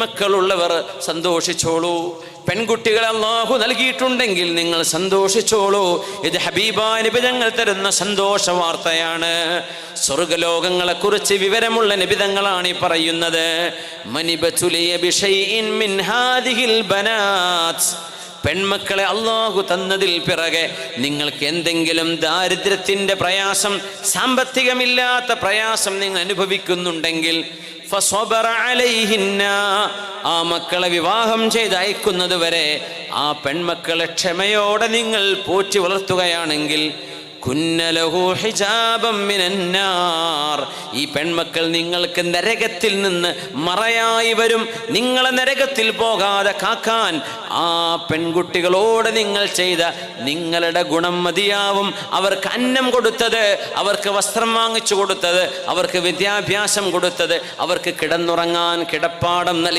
മക്കളുള്ളവർ സന്തോഷിച്ചോളൂ. പെൺകുട്ടികളെ അല്ലാഹു നൽകിയിട്ടുണ്ടെങ്കിൽ നിങ്ങൾ സന്തോഷിച്ചോളൂ. ഇത് ഹബീബായ നബി തങ്ങൾ തരുന്ന സന്തോഷ വാർത്തയാണ്. സ്വർഗ്ഗലോകങ്ങളെ കുറിച്ച് വിവരമുള്ള നബിതങ്ങളാണ് ഈ പറയുന്നത്. മനിബതുലിയ ബിശൈഇൻ മിൻ ഹാദിഹിൽ ബനാത്ത്, പെൺമക്കളെ അല്ലാഹു തന്നതിൽ പിറകെ നിങ്ങൾക്ക് എന്തെങ്കിലും ദാരിദ്ര്യത്തിന്റെ പ്രയാസം, സാമ്പത്തികമില്ലാത്ത പ്രയാസം നിങ്ങൾ അനുഭവിക്കുന്നുണ്ടെങ്കിൽ ഫസബറ അലൈഹിന്ന, ആ മക്കളെ വിവാഹം ചെയ്ത് അയക്കുന്നത് വരെ ആ പെൺമക്കളെ ക്ഷമയോടെ നിങ്ങൾ പോറ്റി വളർത്തുകയാണെങ്കിൽ കുന്നലഹു ഹിജാബം മിനന്നാർ, ഈ പെൺമക്കൾ നിങ്ങൾക്ക് നരകത്തിൽ നിന്ന് മറയായി വരും. നിങ്ങളെ നരകത്തിൽ പോകാതെ കാക്കാൻ ആ പെൺകുട്ടികളോട് നിങ്ങൾ ചെയ്ത നിങ്ങളുടെ ഗുണം മതിയാവും. അവർക്ക് അന്നം കൊടുത്തത്, അവർക്ക് വസ്ത്രം വാങ്ങിച്ചു കൊടുത്തത്, അവർക്ക് വിദ്യാഭ്യാസം കൊടുത്തത്, അവർക്ക് കിടന്നുറങ്ങാൻ കിടപ്പാടം നൽകി